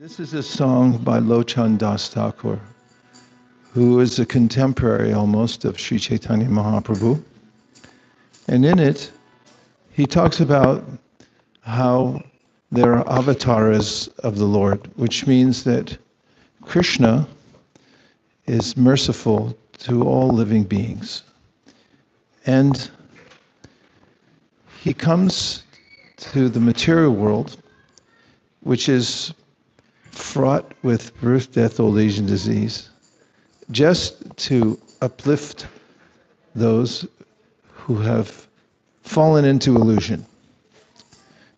This is a song by Lochan Das Thakur, who is a contemporary almost of Sri Chaitanya Mahaprabhu. And in it, he talks about how there are avatars of the Lord, which means that Krishna is merciful to all living beings. And he comes to the material world, which is fraught with birth, death, old age, and disease, just to uplift those who have fallen into illusion.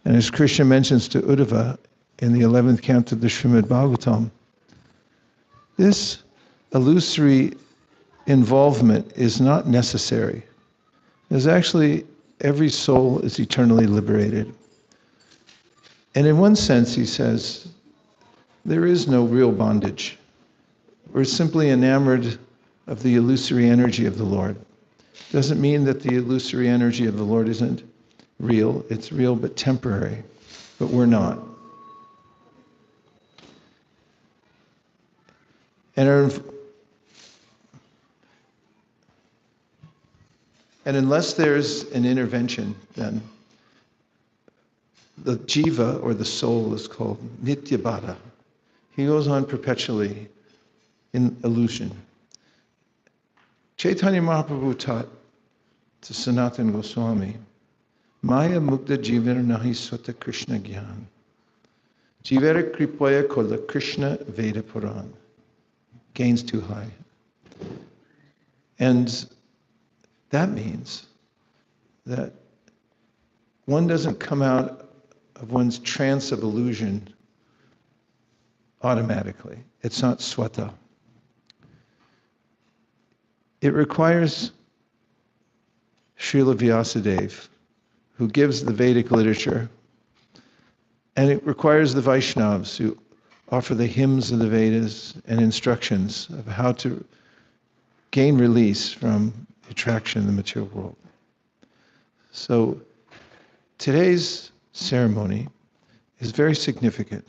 And as Kṛṣṇa mentions to Uddhava in the 11th canto of the Śrīmad Bhāgavatam, this illusory involvement is not necessary. There's actually, every soul is eternally liberated. And in one sense, he says, there is no real bondage. We're simply enamored of the illusory energy of the Lord. Doesn't mean that the illusory energy of the Lord isn't real. It's real but temporary. But we're not. And unless there's an intervention, then the jiva, or the soul, is called nityabada. He goes on perpetually in illusion. Chaitanya Mahaprabhu taught to Sanatana Goswami, Maya mukta jivara nahi swata Krishna gyan. Jivara kripaya kola Krishna Veda Puran. Gains too high. And that means that one doesn't come out of one's trance of illusion automatically. It's not swata. It requires Śrīla Vyasadeva, who gives the Vedic literature, and it requires the Vaishnavas, who offer the hymns of the Vedas and instructions of how to gain release from attraction in the material world. So today's ceremony is very significant.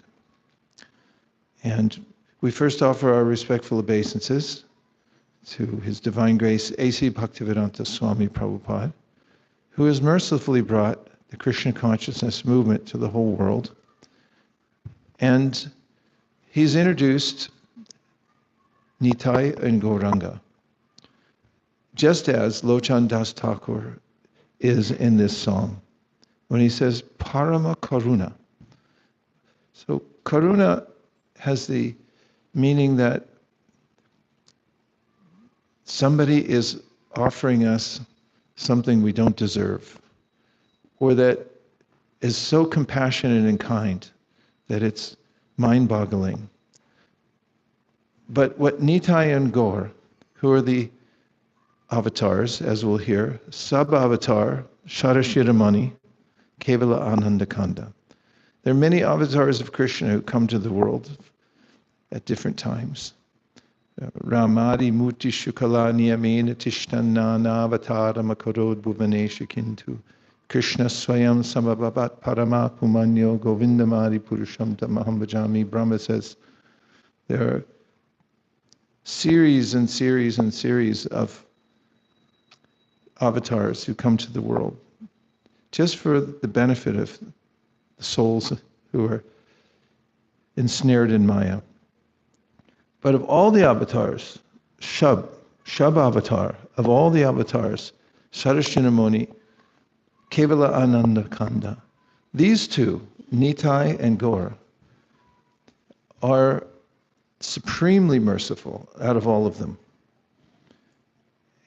And we first offer our respectful obeisances to His Divine Grace A.C. Bhaktivedanta Swami Prabhupada, who has mercifully brought the Krishna consciousness movement to the whole world. And he's introduced Nitāi and Gaurāṅga, just as Lochan Das Thakur is in this song, when he says, Parama Karuna. So Karuna has the meaning that somebody is offering us something we don't deserve, or that is so compassionate and kind that it's mind-boggling. But what Nitāi and Gaur, who are the avatars, as we'll hear, sub-avatar, Shadashiramani, Kevala Anandakanda. There are many avatars of Krishna who come to the world at different times. Ramadi Muti Shukala Niyamena Tishtannana Avatara Makarod Bhuvanesha Kintu Krishna Swayam Samabhavat Parama Pumanyo Govindamadi Purusham Tamaham Bhajami. Brahma says there are series and series and series of avatars who come to the world just for the benefit of the souls who are ensnared in Maya. But of all the avatars, Shab avatar, of all the avatars, Sarashinamoni, Kevala Anandakanda, these two, Nitāi and Gaur, are supremely merciful out of all of them.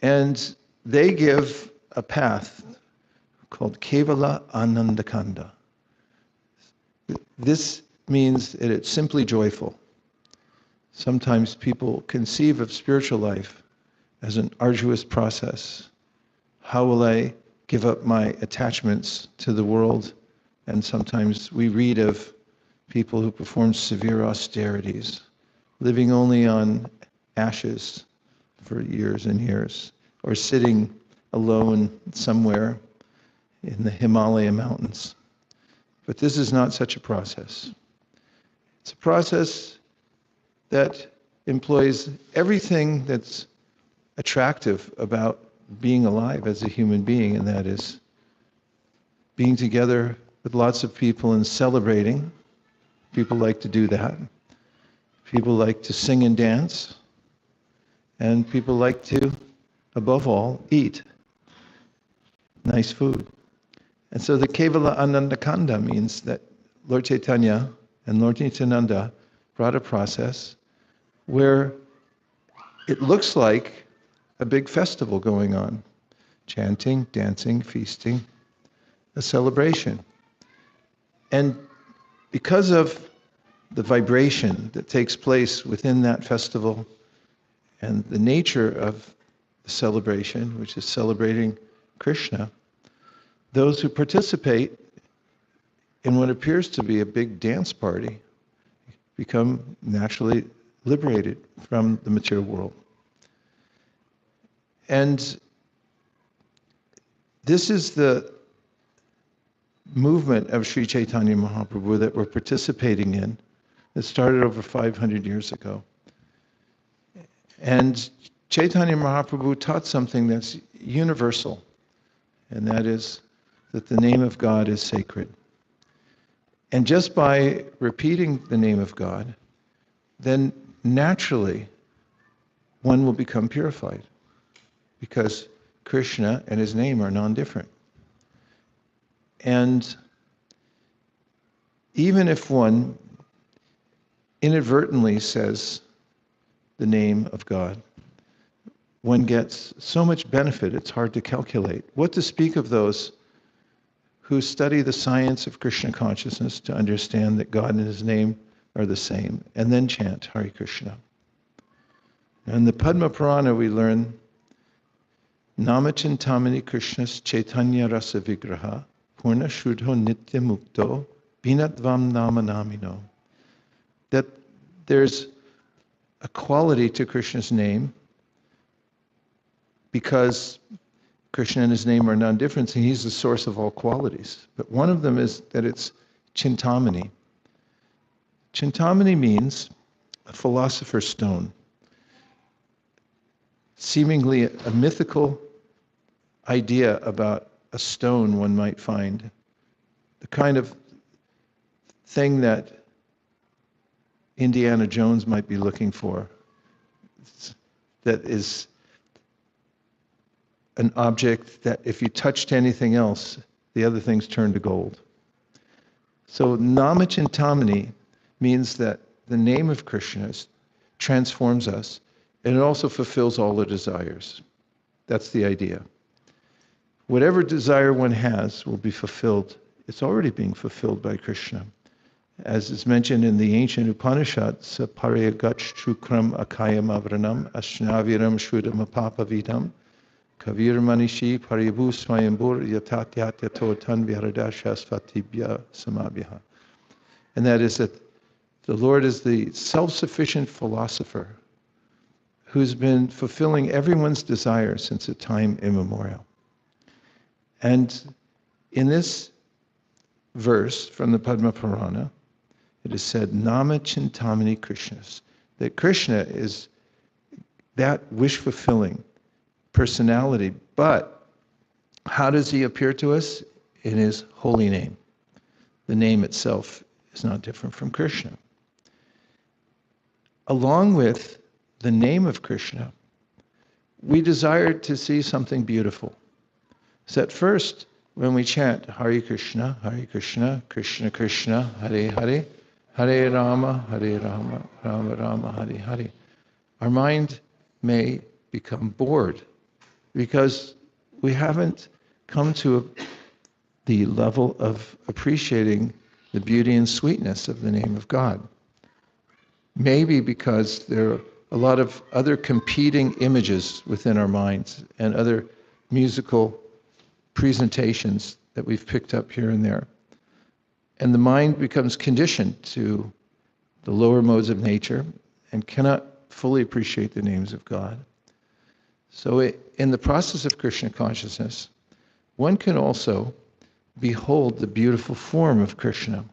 And they give a path called Kevala Anandakanda. This means that it's simply joyful. Sometimes people conceive of spiritual life as an arduous process. How will I give up my attachments to the world? And sometimes we read of people who perform severe austerities, living only on ashes for years and years, or sitting alone somewhere in the Himalaya mountains. But this is not such a process. It's a process that employs everything that's attractive about being alive as a human being, and that is being together with lots of people and celebrating. People like to do that. People like to sing and dance. And people like to, above all, eat nice food. And so the Kevala Anandakanda means that Lord Chaitanya and Lord Nityānanda brought a process where it looks like a big festival going on. Chanting, dancing, feasting, a celebration. And because of the vibration that takes place within that festival and the nature of the celebration, which is celebrating Krishna, those who participate in what appears to be a big dance party become naturally liberated from the material world. And this is the movement of Sri Chaitanya Mahaprabhu that we're participating in. It started over 500 years ago. And Chaitanya Mahaprabhu taught something that's universal, and that is that the name of God is sacred. And just by repeating the name of God, then naturally one will become purified, because Krishna and his name are non-different. And even if one inadvertently says the name of God, one gets so much benefit it's hard to calculate. What to speak of those who study the science of Krishna consciousness to understand that God and his name are the same, and then chant Hare Krishna. In the Padma Purana we learn Namachintamani Krishnas Chaitanya Rasa Vigraha Purna Shuddho Nitya Mukto Binatvam Nama Namino. That there's a quality to Krishna's name because Krishna and his name are non-different, and he's the source of all qualities. But one of them is that it's Chintamani. Chintamani means a philosopher's stone, seemingly a mythical idea about a stone one might find, the kind of thing that Indiana Jones might be looking for, that is an object that if you touched anything else, the other things turn to gold. So Namachintamani means that the name of Krishna transforms us, and it also fulfills all the desires. That's the idea. Whatever desire one has will be fulfilled. It's already being fulfilled by Krishna. As is mentioned in the ancient Upanishads, Parayagach Chukram Akayam Avranam Ashnaviram Shrudam Apapavidam Kavir Manishi Paribu Swayambur Yatatyatyato Tanviharadashasvatibhya Samabhya. And that is that the Lord is the self-sufficient philosopher who's been fulfilling everyone's desire since a time immemorial. And in this verse from the Padma Purana, it is said, Nama Chintamani Krishnas, that Krishna is that wish-fulfilling personality, but how does he appear to us? In his holy name. The name itself is not different from Krishna. Along with the name of Krishna, we desire to see something beautiful. So at first, when we chant Hare Krishna, Krishna Krishna, Hare Hare, Hare Rama, Rama Rama, Hare Hare, our mind may become bored because we haven't come to the level of appreciating the beauty and sweetness of the name of God. Maybe because there are a lot of other competing images within our minds and other musical presentations that we've picked up here and there. And the mind becomes conditioned to the lower modes of nature and cannot fully appreciate the names of God. So in the process of Krishna consciousness, one can also behold the beautiful form of Krishna.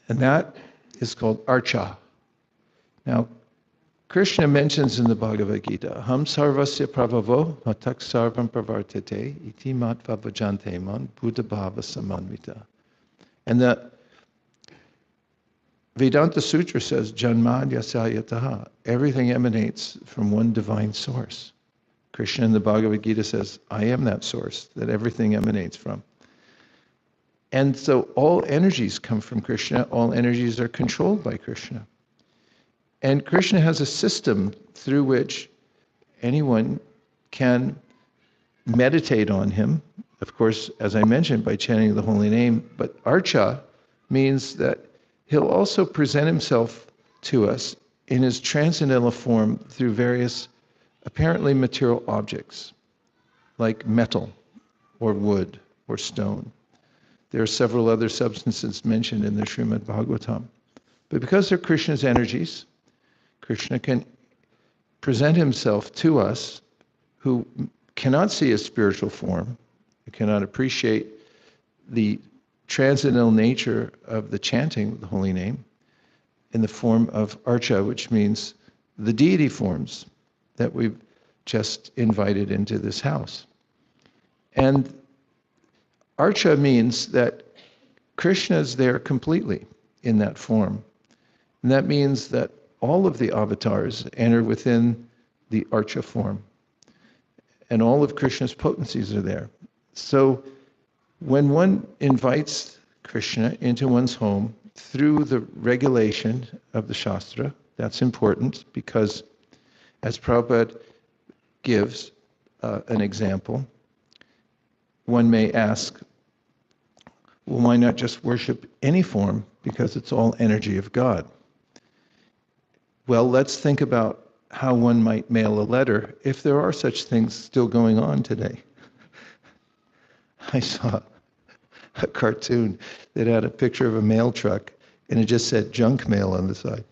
And that is called archa. Now, Krishna mentions in the Bhagavad Gita, Ham sarvasya pravavo matak sarvam pravartate iti matva bhajante man buddha bhava samanvita. And the Vedanta Sutra says, Janmad yasayataha. Everything emanates from one divine source. Krishna in the Bhagavad Gita says, I am that source that everything emanates from. And so all energies come from Krishna. All energies are controlled by Krishna. And Krishna has a system through which anyone can meditate on him. Of course, as I mentioned, by chanting the holy name. But archa means that he'll also present himself to us in his transcendental form through various apparently material objects, like metal or wood or stone. There are several other substances mentioned in the Śrīmad Bhāgavatam. But because they're Krishna's energies, Krishna can present himself to us who cannot see a spiritual form, who cannot appreciate the transcendental nature of the chanting of the holy name in the form of archa, which means the deity forms that we've just invited into this house. And archa means that Krishna is there completely in that form. And that means that all of the avatars enter within the archa form. And all of Krishna's potencies are there. So when one invites Krishna into one's home through the regulation of the Shastra, that's important because, as Prabhupada gives an example, one may ask, well, why not just worship any form because it's all energy of God? Well, let's think about how one might mail a letter if there are such things still going on today. I saw a cartoon that had a picture of a mail truck and it just said junk mail on the side.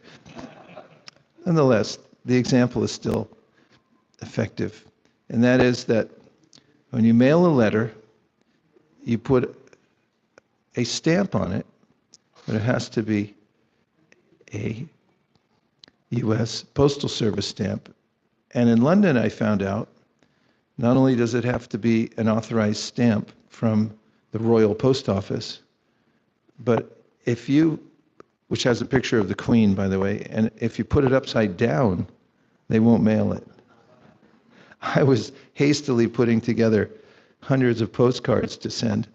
Nonetheless, the example is still effective. And that is that when you mail a letter, you put a stamp on it, but it has to be a U.S. Postal Service stamp. And in London, I found out, not only does it have to be an authorized stamp from the Royal Post Office, but if you, which has a picture of the Queen, by the way, and if you put it upside down, they won't mail it. I was hastily putting together hundreds of postcards to send,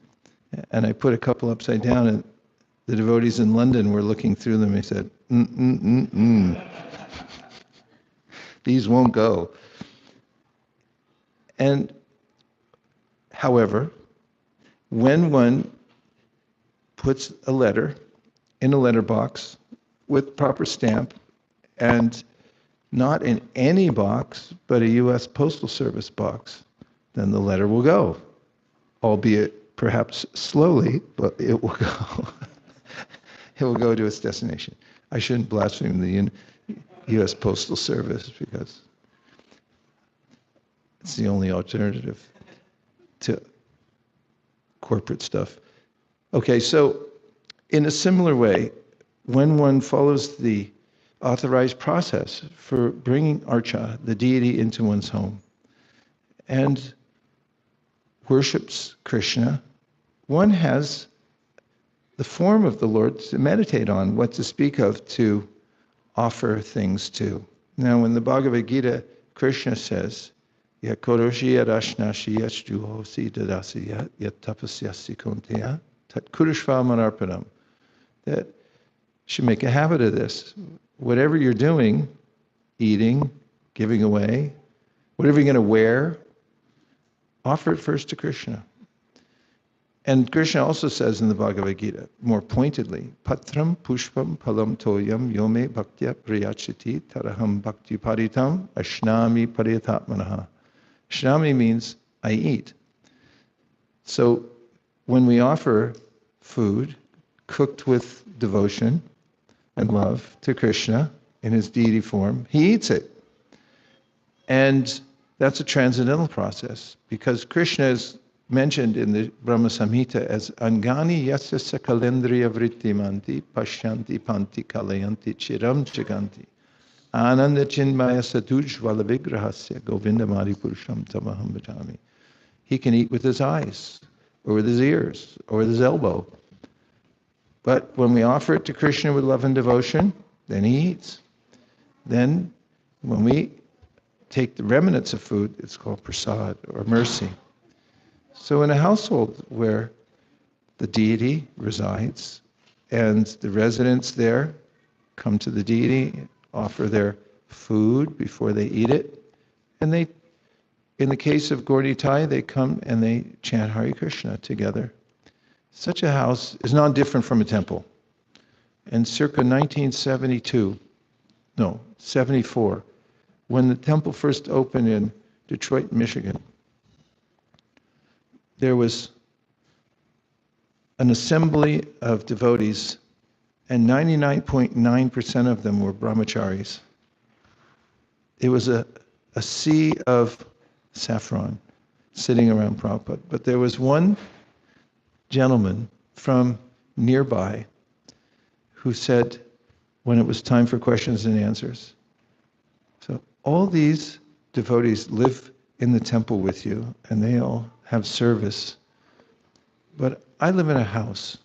and I put a couple upside down, and the devotees in London were looking through them and said, these won't go. And, however, when one puts a letter in a letterbox with proper stamp, and not in any box, but a U.S. Postal Service box, then the letter will go, albeit perhaps slowly, but it will go. It will go to its destination. I shouldn't blaspheme the U.S. Postal Service because it's the only alternative to corporate stuff. Okay, so in a similar way, when one follows the authorized process for bringing archa, the deity, into one's home, and worships Krishna, one has the form of the Lord to meditate on, what to speak of to offer things to. Now, in the Bhagavad Gita, Krishna says, Yat koroshi yat ashnashi yat juhosi dadasi yat tapasyasi kuntiya tat kurushva manarpanam. That you should make a habit of this. Whatever you're doing, eating, giving away, whatever you're going to wear, offer it first to Krishna. And Krishna also says in the Bhagavad Gita, more pointedly, Patram pushpam palam toyam yome bhaktya priyachiti taraham bhakti paritam ashnami paritatmanaha. Ashnami means I eat. So when we offer food cooked with devotion and love to Krishna in his deity form, he eats it. And that's a transcendental process because Krishna is mentioned in the Brahma Samhita as Angani yasya sakalendriya vrittimanti pashyanti panti kalayanti chiram jaganti ananda chinmaya satujvala vigrahasya govindamadi purusham tamaham bhajami. He can eat with his eyes, or with his ears, or with his elbow. But when we offer it to Krishna with love and devotion, then he eats. Then when we take the remnants of food, it's called prasad, or mercy. So in a household where the deity resides and the residents there come to the deity, offer their food before they eat it, and they, in the case of Gaur Nitai, they come and they chant Hare Krishna together. Such a house is not different from a temple. In circa 74, when the temple first opened in Detroit, Michigan, there was an assembly of devotees, and 99.9% of them were brahmacharis. It was a sea of saffron sitting around Prabhupada. But there was one gentleman from nearby who said, when it was time for questions and answers, so all these devotees live in the temple with you, and they all have service. But I live in a house,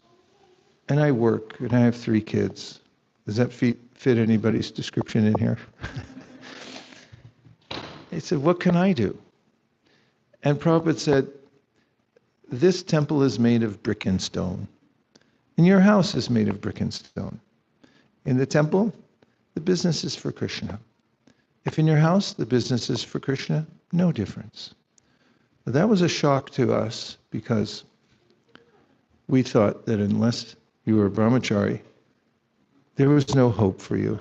and I work, and I have 3 kids. Does that fit anybody's description in here? He said, what can I do? And Prabhupada said, this temple is made of brick and stone, and your house is made of brick and stone. In the temple, the business is for Krishna. If in your house, the business is for Krishna, no difference. That was a shock to us, because we thought that unless you were a brahmachari, there was no hope for you.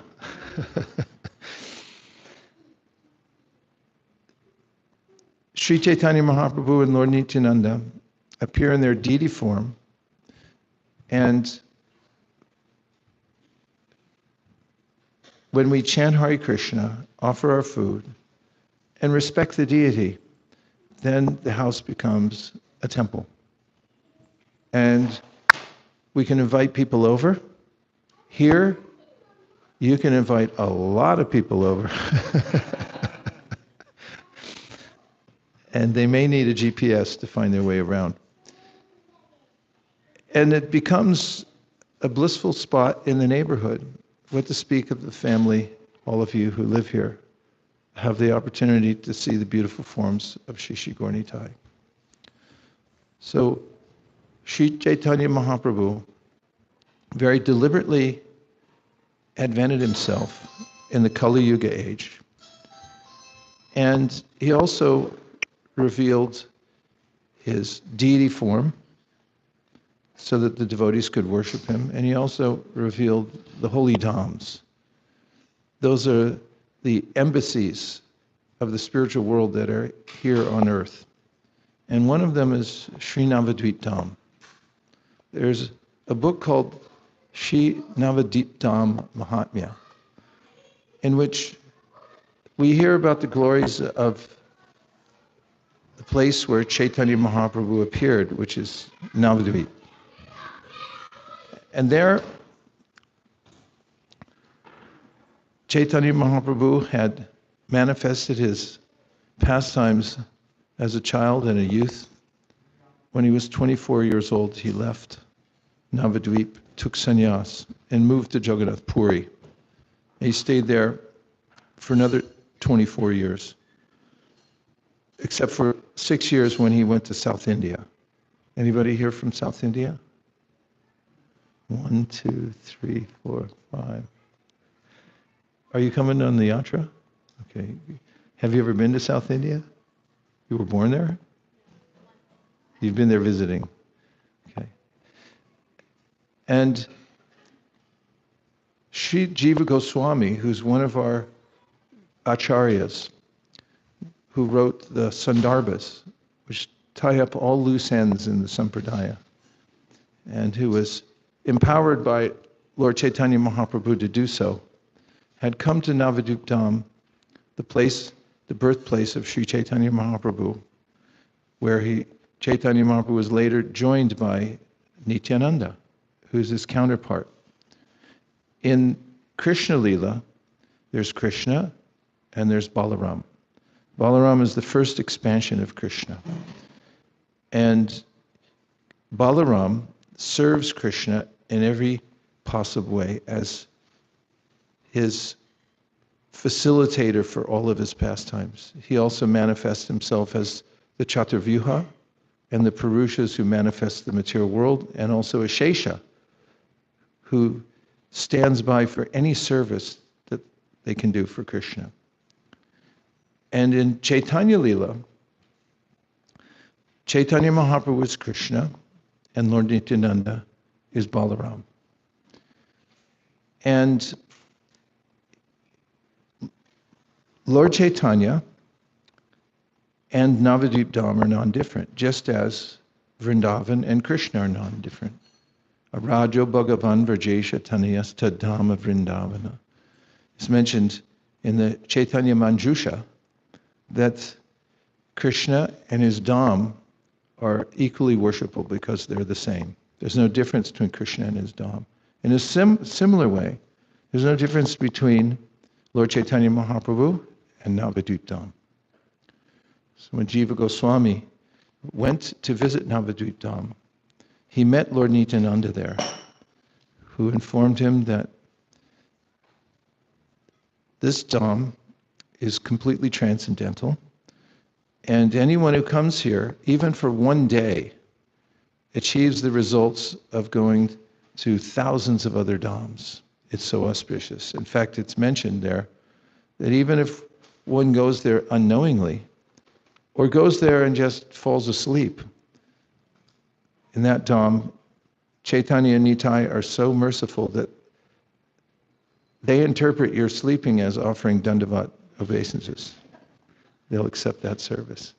Sri Chaitanya Mahaprabhu and Lord Nityānanda appear in their deity form, and when we chant Hare Krishna, offer our food, and respect the deity, then the house becomes a temple. And we can invite people over. Here, you can invite a lot of people over. And they may need a GPS to find their way around. And it becomes a blissful spot in the neighborhood. What to speak of the family, all of you who live here, have the opportunity to see the beautiful forms of Shri Gaur Nitai. So, Sri Chaitanya Mahaprabhu very deliberately advented himself in the Kali Yuga age. And he also revealed his deity form so that the devotees could worship him. And he also revealed the holy dhams. Those are the embassies of the spiritual world that are here on earth. And one of them is Sri Navadvip Dham. There's a book called Sri Navadvip Dham Mahatmya, in which we hear about the glories of the place where Chaitanya Mahaprabhu appeared, which is Navadvip. And there, Chaitanya Mahaprabhu had manifested his pastimes as a child and a youth. When he was 24 years old, he left Navadvip, took sannyas, and moved to Jagannath Puri. He stayed there for another 24 years, except for 6 years when he went to South India. Anybody here from South India? 1, 2, 3, 4, 5. Are you coming on the yatra? Okay. Have you ever been to South India? You were born there? You've been there visiting. Okay. And Sri Jiva Goswami, who's one of our acharyas, who wrote the Sandarbhas, which tie up all loose ends in the Sampradaya, and who was empowered by Lord Chaitanya Mahaprabhu to do so, had come to Navadvip Dham, the birthplace of Sri Chaitanya Mahaprabhu, where he Chaitanya Mahaprabhu was later joined by Nityānanda, who's his counterpart. In Krishna Lila, there's Krishna and there's Balaram. Balaram is the first expansion of Krishna. And Balaram serves Krishna in every possible way as his facilitator for all of his pastimes. He also manifests himself as the Chaturvyuha and the Purushas who manifest the material world, and also a Shesha who stands by for any service that they can do for Krishna. And in Chaitanya Lila, Chaitanya Mahaprabhu is Krishna and Lord Nityānanda is Balaram. And Lord Chaitanya and Navadvip Dham are non-different, just as Vrindavan and Krishna are non-different. Arajo Bhagavan Vrajesha Taniyas Tadhama Vrindavana. It's mentioned in the Chaitanya Manjusha that Krishna and his Dham are equally worshipable because they're the same. There's no difference between Krishna and his Dham. In a similar way, there's no difference between Lord Chaitanya Mahaprabhu and Navadvip Dham. So when Jiva Goswami went to visit Navadvip Dham, he met Lord Nityānanda there, who informed him that this Dham is completely transcendental, and anyone who comes here, even for one day, achieves the results of going to thousands of other Dhams. It's so auspicious. In fact, it's mentioned there that even if one goes there unknowingly, or goes there and just falls asleep, in that Dham, Chaitanya and Nitai are so merciful that they interpret your sleeping as offering dandavat obeisances. They'll accept that service.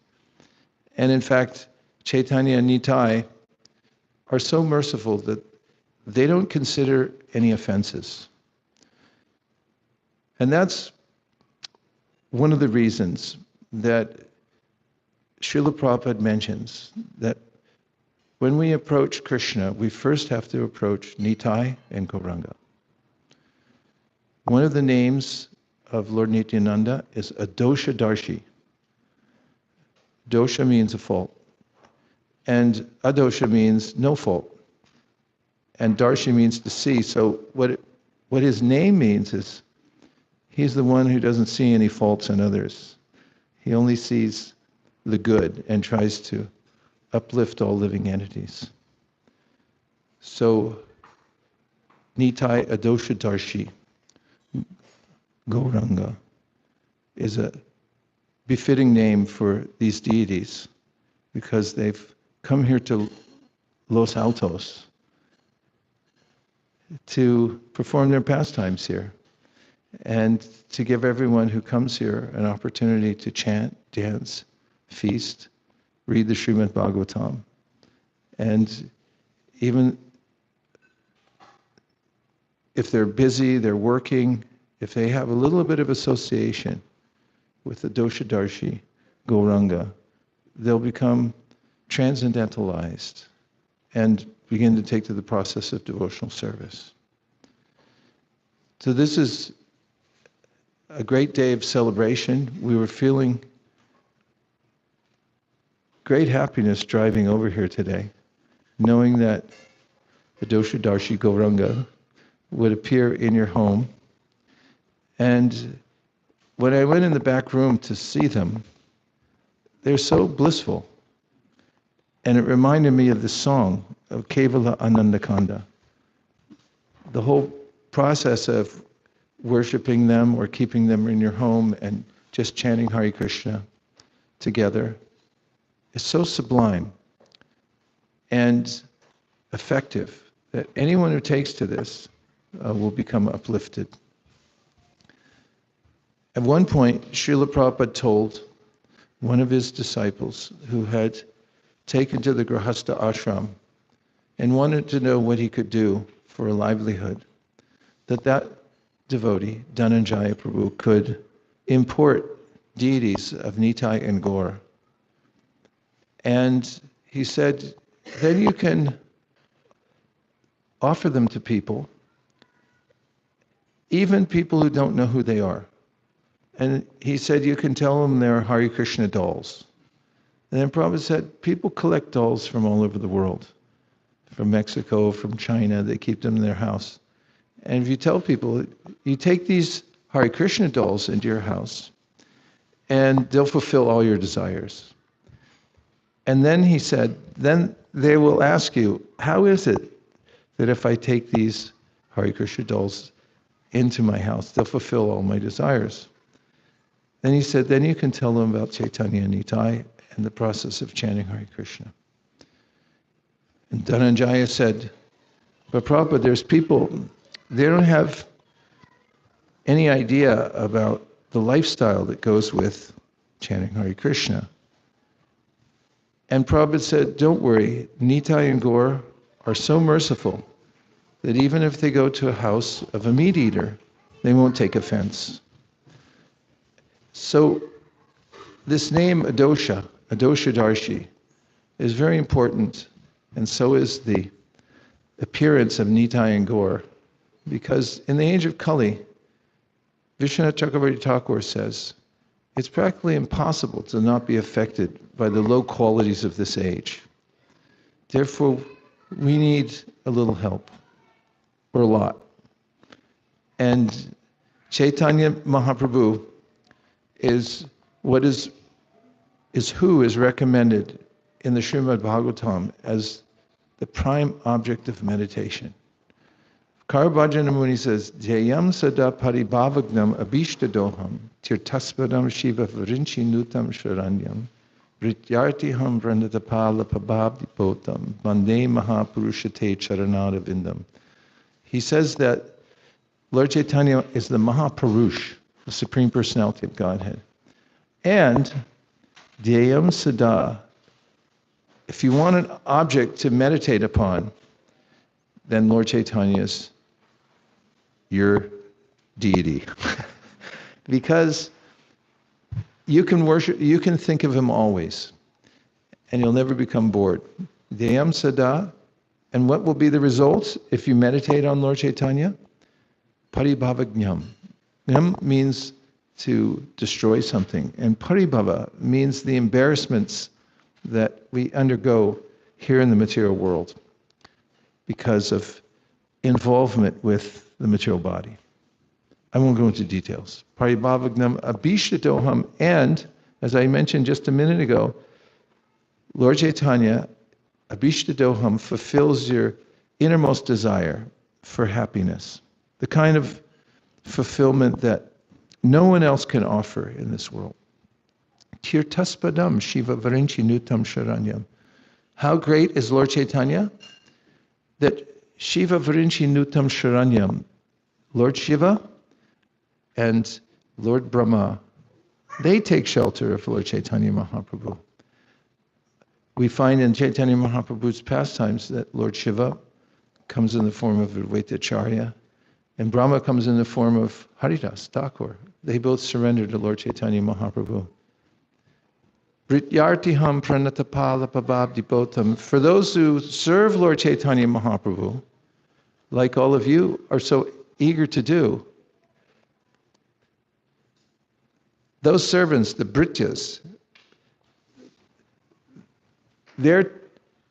And in fact, Chaitanya and Nitai are so merciful that they don't consider any offenses. And that's one of the reasons that Śrīla Prabhupāda mentions that when we approach Krishna, we first have to approach Nitāi and Gaurāṅga. One of the names of Lord Nityānanda is Adosha-darshi. Doṣa means a fault, and Adosha means no fault, and darshi means to see. So what his name means is he's the one who doesn't see any faults in others. He only sees the good and tries to uplift all living entities. So Nitāi Adoṣa-darśī Gaurāṅga is a befitting name for these deities because they've come here to Los Altos to perform their pastimes here and to give everyone who comes here an opportunity to chant, dance, feast, read the Śrīmad Bhāgavatam. And even if they're busy, they're working, if they have a little bit of association with the Adosha-darshi Gauranga, they'll become transcendentalized and begin to take to the process of devotional service. So this is a great day of celebration. We were feeling great happiness driving over here today, knowing that Adosha-darshi Gauranga would appear in your home. And when I went in the back room to see them, they're so blissful. And it reminded me of the song of Kevala Anandakanda. The whole process of worshiping them or keeping them in your home and just chanting Hare Krishna together is so sublime and effective that anyone who takes to this will become uplifted. At one point, Śrīla Prabhupāda told one of his disciples who had taken to the Grihastha ashram and wanted to know what he could do for a livelihood, that devotee, Dhananjaya Prabhu, could import deities of Nitāi and Gaur. And he said, then you can offer them to people, even people who don't know who they are. And he said, you can tell them they're Hare Krishna dolls. And then Prabhupada said, people collect dolls from all over the world, from Mexico, from China. They keep them in their house. And if you tell people, you take these Hare Krishna dolls into your house, and they'll fulfill all your desires. And then he said, then they will ask you, how is it that if I take these Hare Krishna dolls into my house, they'll fulfill all my desires? Then he said, then you can tell them about Chaitanya and Nitai and the process of chanting Hare Krishna. And Dhananjaya said, but Prabhupada, there's people, they don't have any idea about the lifestyle that goes with chanting Hare Krishna. And Prabhupada said, don't worry, Nitāi and Gaur are so merciful that even if they go to a house of a meat eater, they won't take offense. So this name Adosha, Adosha-darshi, is very important, and so is the appearance of Nitāi and Gaur, because in the age of Kali, Vishwanath Chakravarti Thakur says, it's practically impossible to not be affected by the low qualities of this age. Therefore, we need a little help, or a lot. And Chaitanya Mahaprabhu is who is recommended in the Śrīmad Bhāgavatam as the prime object of meditation. Karabhajana Muni says, Jayam sada paribhavagnam abhishtadoham tirtaspadam shiva varinchi nutam sharanyam vrityartiham vrandatapala pabhabdipotam vande mahapurushate charanada vindam. He says that Lord Chaitanya is the Mahapurush, the Supreme Personality of Godhead. And Dhyayam Sada, if you want an object to meditate upon, then Lord Chaitanya is your deity. Because you can worship, you can think of him always, and you'll never become bored. Dhyayam Sada, and what will be the results if you meditate on Lord Chaitanya? Paribhavagnam. Gnam means to destroy something, and paribhava means the embarrassments that we undergo here in the material world because of involvement with the material body. I won't go into details. Paribhavagnam abhishtadoham, and as I mentioned just a minute ago, Lord Chaitanya, abhishtadoham, fulfills your innermost desire for happiness, the kind of fulfillment that no one else can offer in this world. Tirtaspadam Shiva Varinchi Nutam Sharanyam. How great is Lord Chaitanya? That Shiva Varinchi Nutam Sharanyam, Lord Shiva and Lord Brahma, they take shelter of Lord Chaitanya Mahaprabhu. We find in Chaitanya Mahaprabhu's pastimes that Lord Shiva comes in the form of Advaitacharya, and Brahma comes in the form of Haridas Thakur. They both surrender to Lord Chaitanya Mahaprabhu. Vrityartiham pranatapala pabhabdipotam. For those who serve Lord Chaitanya Mahaprabhu, like all of you are so eager to do, those servants, the Brityas, they're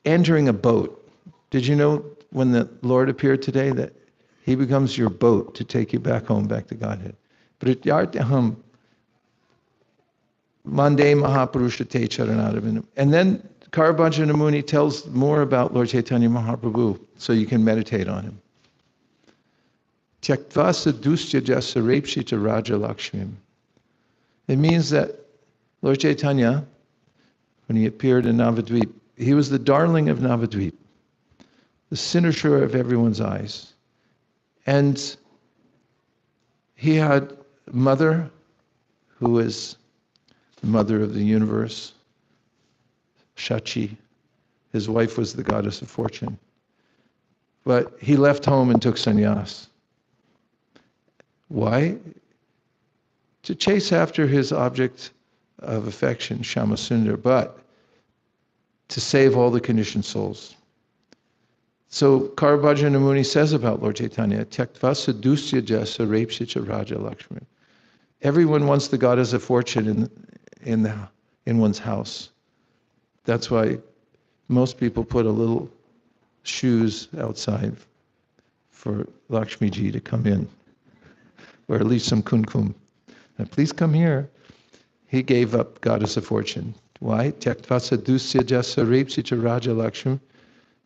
entering a boat. Did you know when the Lord appeared today that he becomes your boat to take you back home, back to Godhead? Vrityartiham Mande Mahapurushate Charanadavinam. And then Karabhajana Muni tells more about Lord Chaitanya Mahaprabhu, so you can meditate on him. Tyaktva sadustya jasa repshita raja lakshmim. It means that Lord Chaitanya, when he appeared in Navadvip, he was the darling of Navadvip, the cynosure of everyone's eyes. And he had a mother who is the mother of the universe, Shachi. His wife was the goddess of fortune. But he left home and took sannyas. Why? To chase after his object of affection, Shyamasundar, but to save all the conditioned souls. So Karabhajana Muni says about Lord Chaitanya, Tyaktva sadusya jasa repshicha raja lakshmi. Everyone wants the goddess of fortune in one's house. That's why most people put a little shoes outside for Lakshmi ji to come in, or at least some kumkum. Now, please come here. He gave up goddess of fortune. Why? Tyaktva sadusya jasa repshicha raja lakshmi.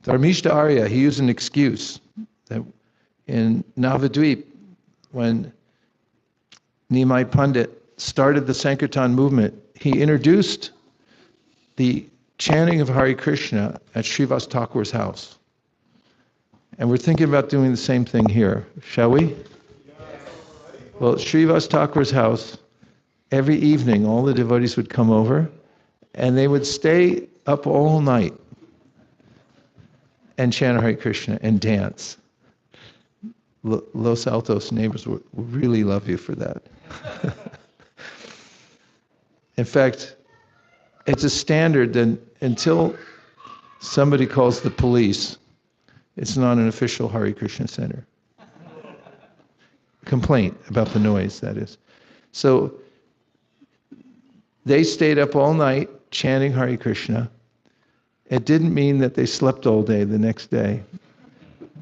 Dharmishta Arya, he used an excuse that in Navadvip, when Nimai Pandit started the Sankirtan movement, he introduced the chanting of Hare Krishna at Srivas Thakur's house. And we're thinking about doing the same thing here, shall we? Well, at Srivas Thakur's house, every evening all the devotees would come over and they would stay up all night and chant Hare Krishna and dance. Los Altos neighbors would really love you for that. In fact, it's a standard that until somebody calls the police, it's not an official Hare Krishna center. Complaint about the noise, that is. So they stayed up all night chanting Hare Krishna. It didn't mean that they slept all day the next day.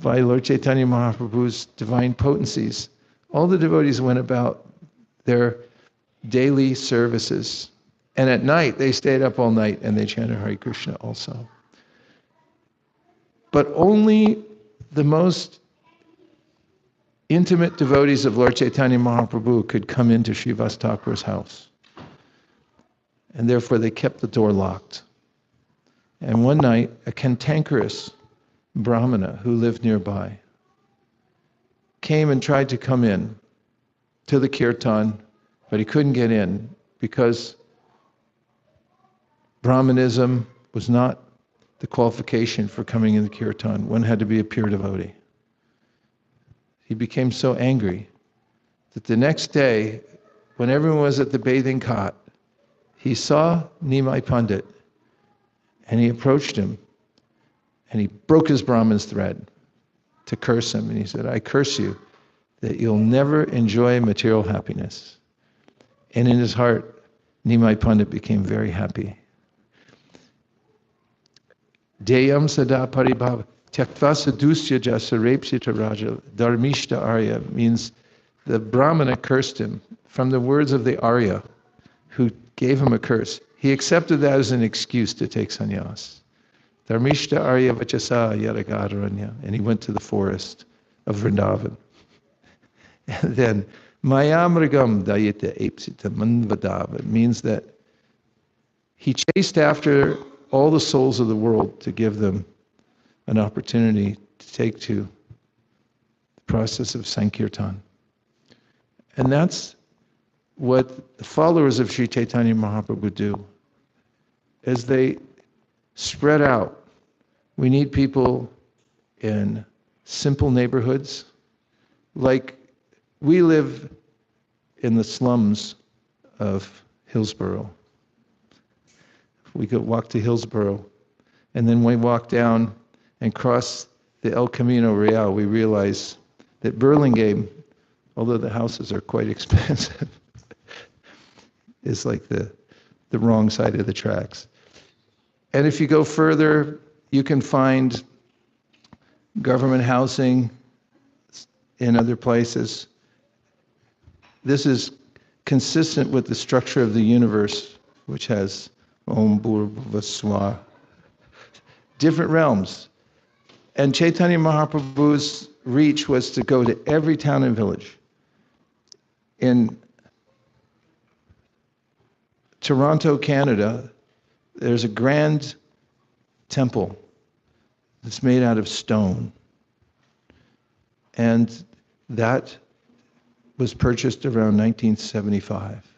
By Lord Chaitanya Mahaprabhu's divine potencies, all the devotees went about their daily services. And at night, they stayed up all night and they chanted Hare Krishna also. But only the most intimate devotees of Lord Chaitanya Mahaprabhu could come into Srivas Thakur's house. And therefore they kept the door locked. And one night, a cantankerous Brahmana who lived nearby came and tried to come in to the kirtan, but he couldn't get in because Brahmanism was not the qualification for coming in the kirtan. One had to be a pure devotee. He became so angry that the next day, when everyone was at the bathing cot, he saw Nimai Pandit and he approached him and he broke his Brahman's thread to curse him. And he said, I curse you that you'll never enjoy material happiness. And in his heart, Nimai Pandit became very happy. Deyam sada paribhava tyaktva sadusya jasa repsita raja dharmishta arya means the Brahmana cursed him from the words of the Arya who gave him a curse. He accepted that as an excuse to take sannyas. Dharmishta arya vachasa yadagaranya, and he went to the forest of Vrindavan. And then mayamragam dayita epsita manvadava means that he chased after all the souls of the world to give them an opportunity to take to the process of Sankirtan. And that's what the followers of Sri Chaitanya Mahaprabhu do. As they spread out, we need people in simple neighborhoods. Like we live in the slums of Hillsborough. We could walk to Hillsborough, and then we walk down and cross the El Camino Real, we realize that Burlingame, although the houses are quite expensive, is like the wrong side of the tracks. And if you go further, you can find government housing in other places. This is consistent with the structure of the universe, which has Om Bhurvaswa, different realms. And Chaitanya Mahaprabhu's reach was to go to every town and village. In Toronto, Canada, there's a grand temple that's made out of stone. And that was purchased around 1975.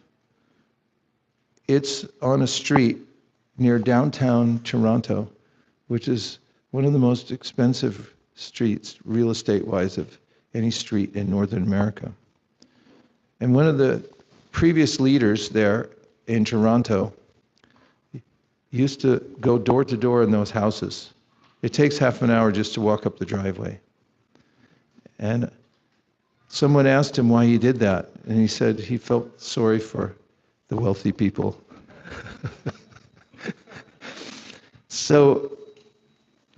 It's on a street near downtown Toronto, which is one of the most expensive streets, real estate-wise, of any street in Northern America. And one of the previous leaders there in Toronto used to go door to door in those houses. It takes half an hour just to walk up the driveway. And someone asked him why he did that, and he said he felt sorry for the wealthy people. So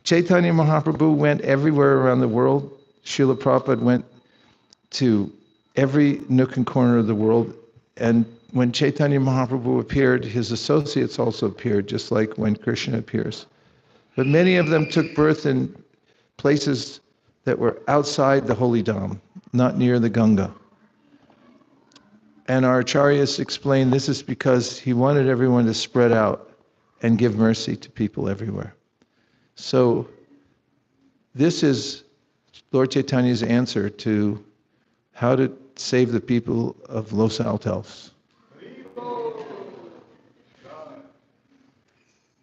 Chaitanya Mahaprabhu went everywhere around the world. Śrīla Prabhupāda went to every nook and corner of the world. And when Chaitanya Mahaprabhu appeared, his associates also appeared, just like when Kṛṣṇa appears. But many of them took birth in places that were outside the holy dham, not near the Ganga. And our acharyas explained this is because he wanted everyone to spread out and give mercy to people everywhere. So this is Lord Chaitanya's answer to how to save the people of Los Altos.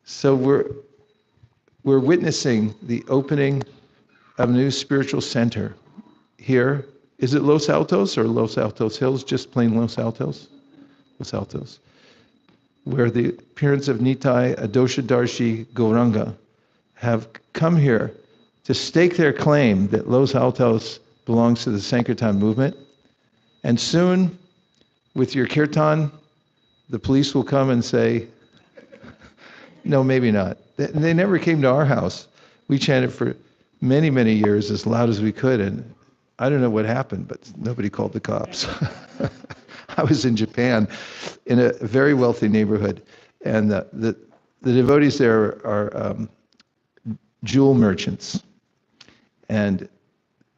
So we're witnessing the opening of a new spiritual center here. Is it Los Altos or Los Altos Hills? Just plain Los Altos? Los Altos. Where the appearance of Nitāi Adoṣa-darśī Gaurāṅga have come here to stake their claim that Los Altos belongs to the Sankirtan movement. And soon, with your kirtan, the police will come and say, no, maybe not. They never came to our house. We chanted for many, many years as loud as we could, and I don't know what happened, but nobody called the cops. I was in Japan in a very wealthy neighborhood, and the devotees there are jewel merchants, and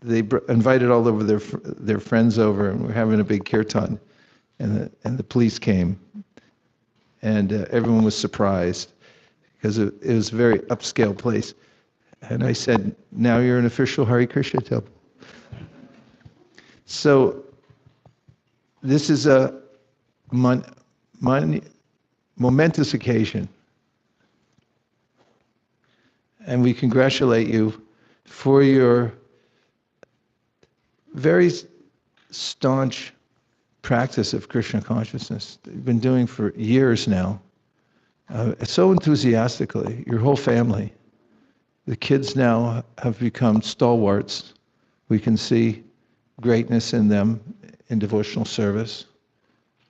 they invited all of their friends over, and we're having a big kirtan, and the police came, and everyone was surprised because it was a very upscale place. And I said, now you're an official Hare Krishna temple. So this is a momentous occasion. And we congratulate you for your very staunch practice of Krishna consciousness that you've been doing for years now, so enthusiastically, your whole family. The kids now have become stalwarts. We can see greatness in them in devotional service.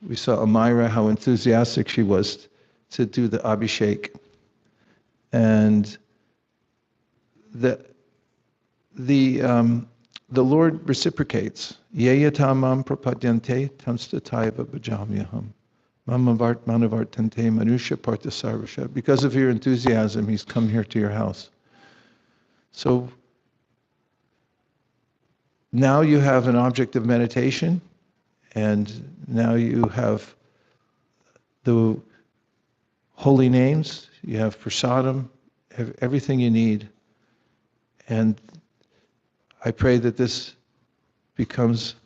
We saw Amira, how enthusiastic she was to do the Abhishek. And the Lord reciprocates. Yeyatamam prapadyante tamstataiva bhajamyaham. Mamavart manavartante manusha partasarvasha. Because of your enthusiasm, he's come here to your house. So now you have an object of meditation, and now you have the holy names, you have prasadam, everything you need. And I pray that this becomes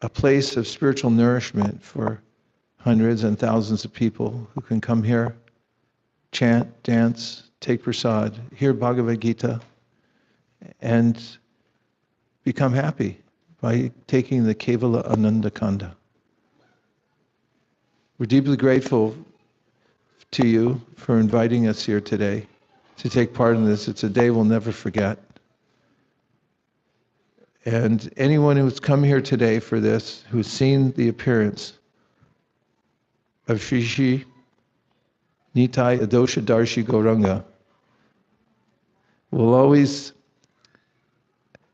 a place of spiritual nourishment for hundreds and thousands of people who can come here, chant, dance, take prasad, hear Bhagavad Gita, and become happy by taking the Kevala Ananda Kanda. We're deeply grateful to you for inviting us here today to take part in this. It's a day we'll never forget. And anyone who's come here today for this, who's seen the appearance of Shri Nitāi Adoṣa-darśī Gaurāṅga, will always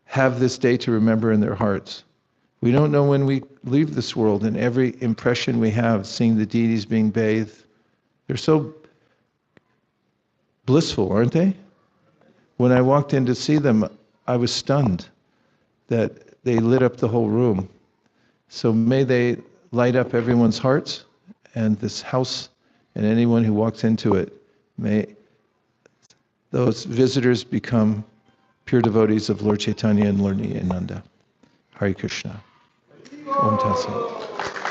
have this day to remember in their hearts. We don't know when we leave this world, and every impression we have, seeing the deities being bathed, they're so blissful, aren't they? When I walked in to see them, I was stunned that they lit up the whole room. So may they light up everyone's hearts and this house and anyone who walks into it. May those visitors become pure devotees of Lord Chaitanya and Lord Nityānanda. Hare Kṛṣṇa. Om Tat Sat.